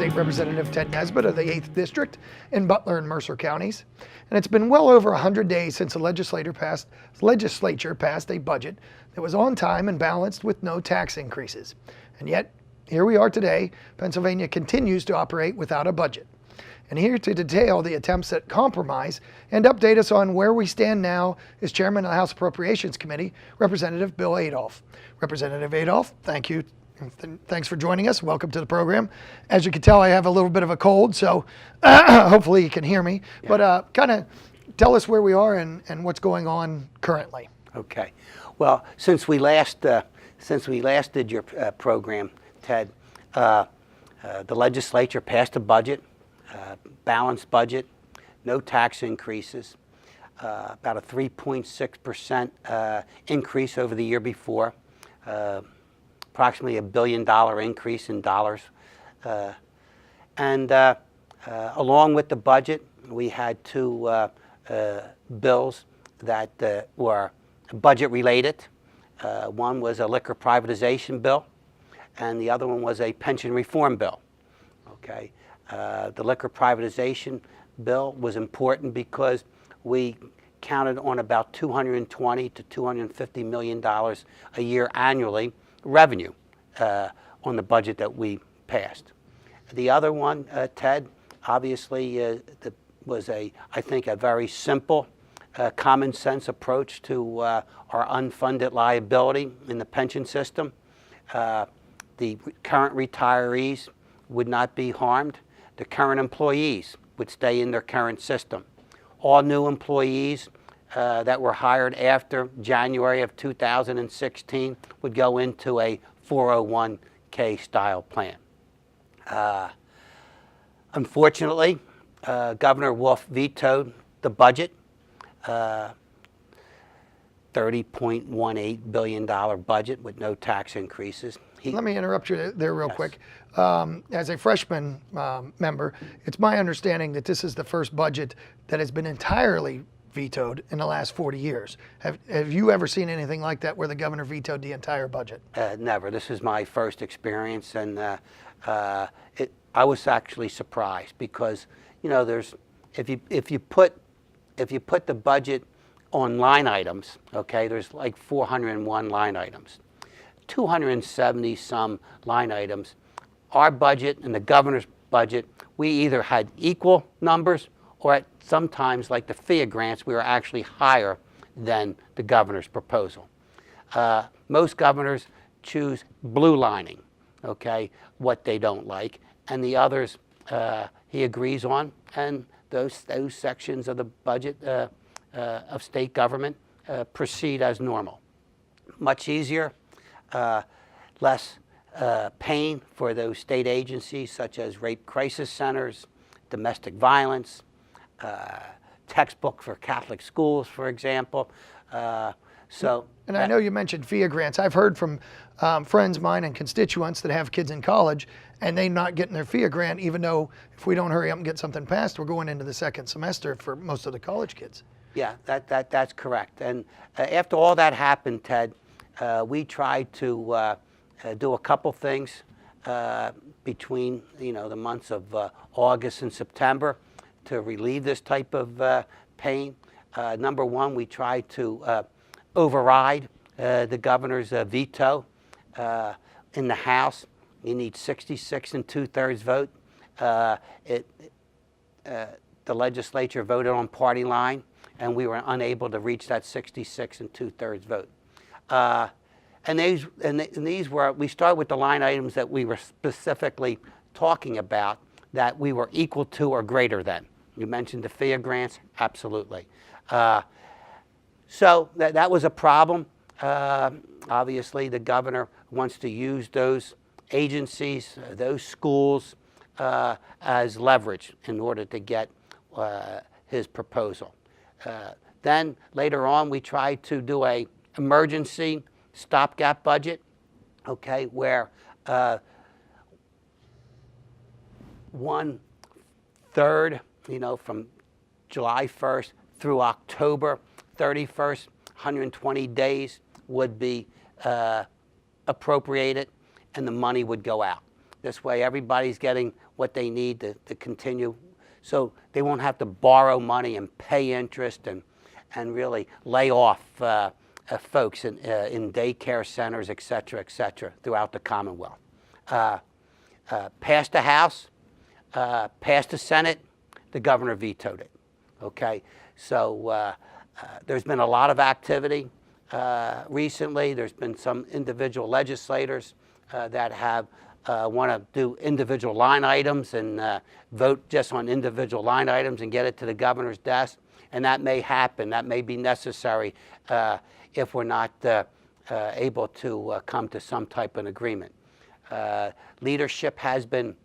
State Representative Tedd Nesbit of the 8th District in Butler and Mercer counties. And it's been well over 100 days since the legislature passed a budget that was on time and balanced with no tax increases. And yet, here we are today. Pennsylvania continues to operate without a budget. And here to detail the attempts at compromise and update us on where we stand now is Chairman of the House Appropriations Committee, Representative Bill Adolph. Representative Adolph, thank you. Thanks for joining us. Welcome to the program. As you can tell, I have a little bit of a cold, so hopefully you can hear me. Yeah. But kind of tell us where we are and what's going on currently. Okay. Well, since we last did your program, Ted, the legislature passed a budget, balanced budget, no tax increases, about a 3.6% increase over the year before. Approximately $1 billion increase in dollars. Along with the budget, we had two bills that were budget related. One was a liquor privatization bill, and the other one was a pension reform bill. Okay, the liquor privatization bill was important because we counted on about $220 to $250 million a year annually revenue on the budget that we passed. The other one, Ted, obviously was I think a very simple, common sense approach to our unfunded liability in the pension system. The current retirees would not be harmed. The current employees would stay in their current system. All new employees that were hired after January of 2016 would go into a 401k style plan. Unfortunately, Governor Wolf vetoed the budget, $30.18 billion budget with no tax increases. Let me interrupt you there real Yes. quick. As a freshman member, it's my understanding that this is the first budget that has been entirely vetoed in the last 40 years. Have you ever seen anything like that where the governor vetoed the entire budget? Never. This is my first experience, and I was actually surprised because if you put the budget on line items, okay, there's like 401 line items, 270 some line items. Our budget and the governor's budget, we either had equal numbers or sometimes, like the FIA grants, we were actually higher than the governor's proposal. Most governors choose blue lining, okay, what they don't like, and the others he agrees on, and those sections of the budget of state government proceed as normal. Much easier, less pain for those state agencies such as rape crisis centers, domestic violence, textbook for Catholic schools, for example. And I know you mentioned FIA grants. I've heard from friends of mine and constituents that have kids in college, and they're not getting their FIA grant, even though if we don't hurry up and get something passed, we're going into the second semester for most of the college kids. Yeah, that's correct. And after all that happened, Ted, we tried to do a couple things between the months of August and September to relieve this type of pain. Number one, we tried to override the governor's veto in the House. You need 66 2/3 vote. The legislature voted on party line, and we were unable to reach that 66 2/3 vote. And these were, we start with the line items that we were specifically talking about that we were equal to or greater than. You mentioned the FIA grants, absolutely. So that was a problem. Obviously, the governor wants to use those agencies, those schools, as leverage in order to get his proposal. Then later on, we tried to do a emergency stopgap budget, okay, where 1/3, from July 1st through October 31st, 120 days would be appropriated, and the money would go out. This way, everybody's getting what they need to continue, so they won't have to borrow money and pay interest and really lay off folks in daycare centers, et cetera, throughout the Commonwealth. Passed the House, passed the Senate, the governor vetoed it. Okay, so there's been a lot of activity recently. There's been some individual legislators that have want to do individual line items and vote just on individual line items and get it to the governor's desk. And that may happen. That may be necessary if we're not able to come to some type of agreement. Leadership has been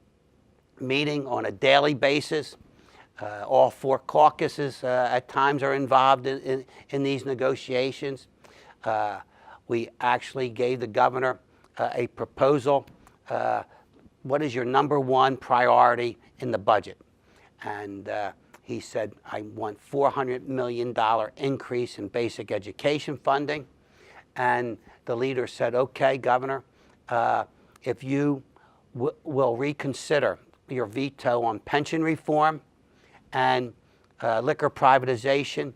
meeting on a daily basis. All 4 caucuses at times are involved in these negotiations. We actually gave the governor a proposal. What is your #1 priority in the budget? And he said, I want $400 million increase in basic education funding. And the leader said, okay, Governor, if you will reconsider your veto on pension reform and liquor privatization,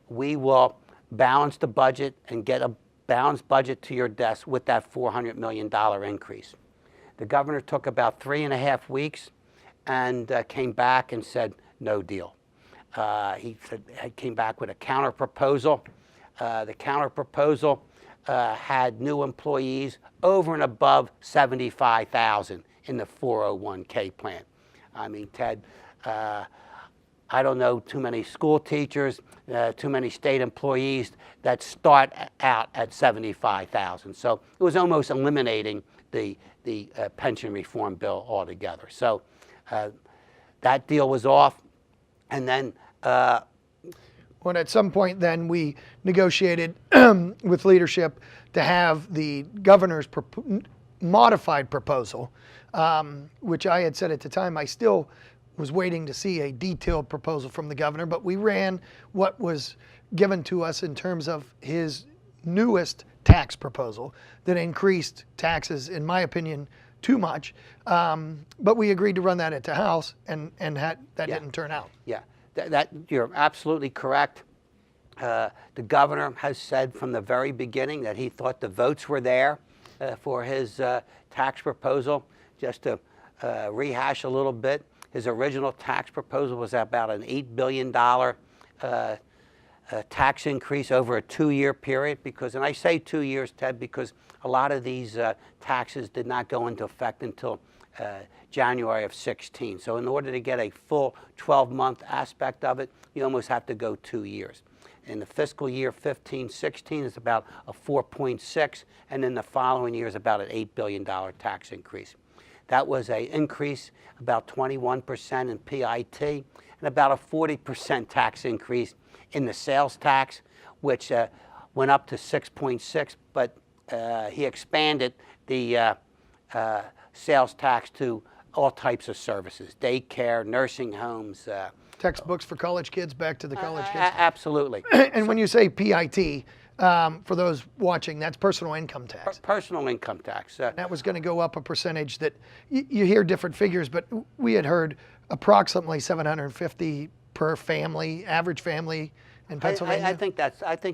we will balance the budget and get a balanced budget to your desk with that $400 million increase. The governor took about 3.5 weeks and came back and said, no deal. He came back with a counter proposal. The counter proposal had new employees over and above 75,000 in the 401k plan. I mean, Ted, I don't know too many school teachers, too many state employees that start out at 75,000. So it was almost eliminating the pension reform bill altogether. So that deal was off. And then when at some point then we negotiated with leadership to have the governor's modified proposal, which I had said at the time I still was waiting to see a detailed proposal from the governor, but we ran what was given to us in terms of his newest tax proposal that increased taxes, in my opinion, too much. But we agreed to run that at the House, and that didn't turn out. Yeah, that you're absolutely correct. The governor has said from the very beginning that he thought the votes were there for his tax proposal. Just to rehash a little bit, his original tax proposal was about an $8 billion tax increase over a 2-year period. Because, and I say 2 years, Ted, because a lot of these taxes did not go into effect until January of 16. So in order to get a full 12-month aspect of it, you almost have to go 2 years. In the fiscal year 15-16, it's about a 4.6, and then the following year is about an $8 billion tax increase. That was an increase about 21% in PIT and about a 40% tax increase in the sales tax, which went up to 6.6, but he expanded the sales tax to all types of services, daycare, nursing homes. Textbooks for college kids, back to the college kids. Absolutely. And when you say PIT, for those watching, that's personal income tax. Personal income tax. That was going to go up a percentage that you hear different figures, but we had heard approximately $750 per family, average family in Pennsylvania. I think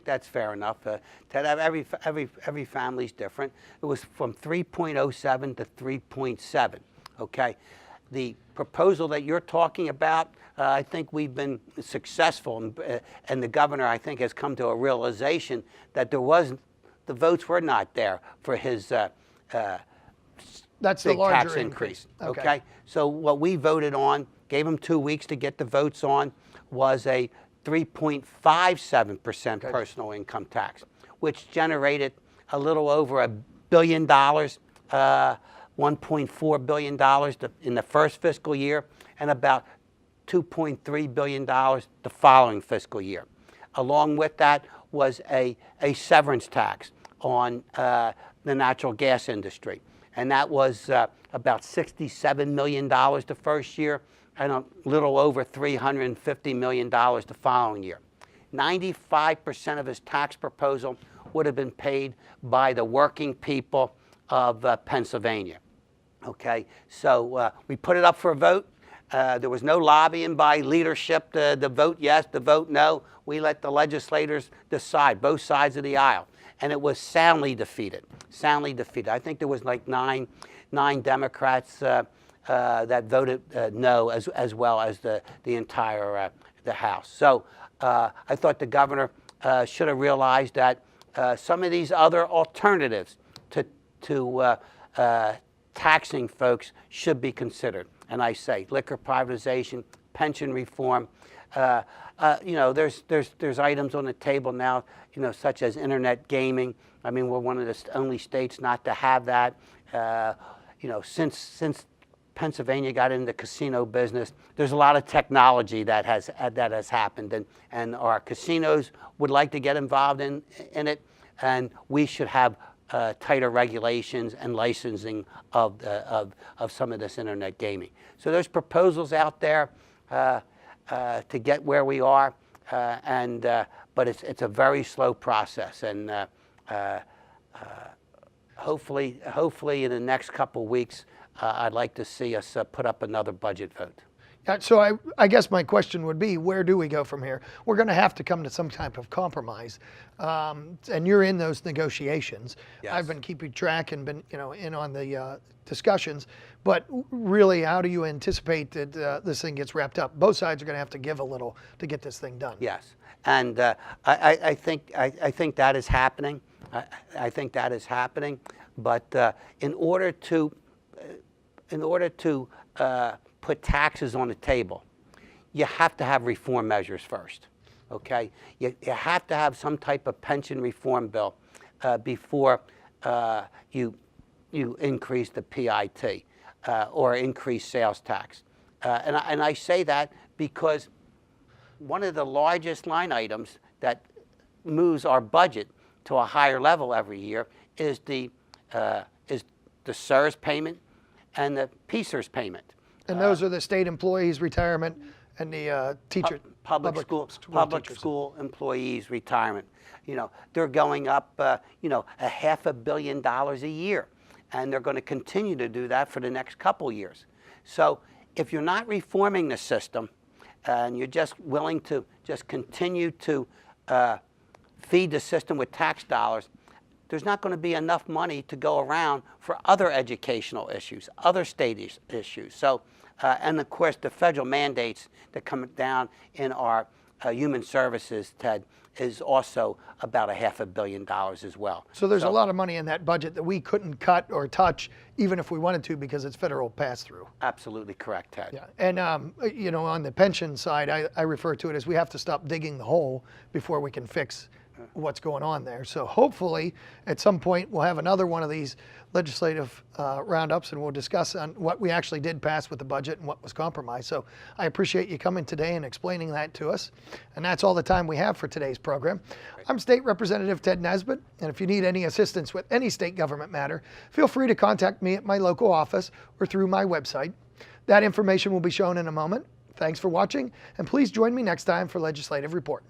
that's fair enough. Ted, every family's different. It was from 3.07 to 3.7. Okay, the proposal that you're talking about, I think we've been successful, and the governor, I think, has come to a realization that the votes were not there for his that's big the larger tax increase. Okay. So what we voted on, gave him 2 weeks to get the votes on, was a 3.57% personal income tax, which generated a little over $1 billion. $1.4 billion in the first fiscal year, and about $2.3 billion the following fiscal year. Along with that was a severance tax on the natural gas industry, and that was about $67 million the first year, and a little over $350 million the following year. 95% of his tax proposal would have been paid by the working people of Pennsylvania. Okay, so we put it up for a vote. There was no lobbying by leadership to vote yes, to vote no. We let the legislators decide, both sides of the aisle, and it was soundly defeated. Soundly defeated. I think there was like nine Democrats that voted no, as well as the entire the House. So I thought the governor should have realized that some of these other alternatives to taxing folks should be considered. And I say liquor privatization, pension reform. You know, there's items on the table now, you know, such as internet gaming. I mean, we're one of the only states not to have that. You know, since Pennsylvania got into the casino business, there's a lot of technology that has happened, and our casinos would like to get involved in it, and we should have tighter regulations and licensing of some of this internet gaming. So there's proposals out there to get where we are, but it's a very slow process, and hopefully in the next couple weeks, I'd like to see us put up another budget vote. So I guess my question would be, where do we go from here? We're going to have to come to some type of compromise, and you're in those negotiations. Yes. I've been keeping track and been, you know, in on the discussions. But really, how do you anticipate that this thing gets wrapped up? Both sides are going to have to give a little to get this thing done. Yes, and I think that is happening. I think that is happening. But in order to put taxes on the table, you have to have reform measures first, okay? You have to have some type of pension reform bill before you increase the PIT or increase sales tax. And I say that because one of the largest line items that moves our budget to a higher level every year is the SERS payment and the PSERS payment. And those are the state employees' retirement and the public school employees' retirement. You know, they're going up, you know, $500 million a year, and they're going to continue to do that for the next couple years. So if you're not reforming the system, and you're just willing to just continue to feed the system with tax dollars, there's not going to be enough money to go around for other educational issues, other state issues. So, and of course, the federal mandates that come down in our human services, Ted, is also about $500 million as well. So there's a lot of money in that budget that we couldn't cut or touch, even if we wanted to, because it's federal pass-through. Absolutely correct, Ted. Yeah, and you know, on the pension side, I refer to it as we have to stop digging the hole before we can fix what's going on there. So hopefully at some point we'll have another one of these legislative roundups, and we'll discuss on what we actually did pass with the budget and what was compromised. So I appreciate you coming today and explaining that to us. And that's all the time we have for today's program. I'm State Representative Tedd Nesbit, and if you need any assistance with any state government matter, feel free to contact me at my local office or through my website. That information will be shown in a moment. Thanks for watching, and please join me next time for Legislative Report.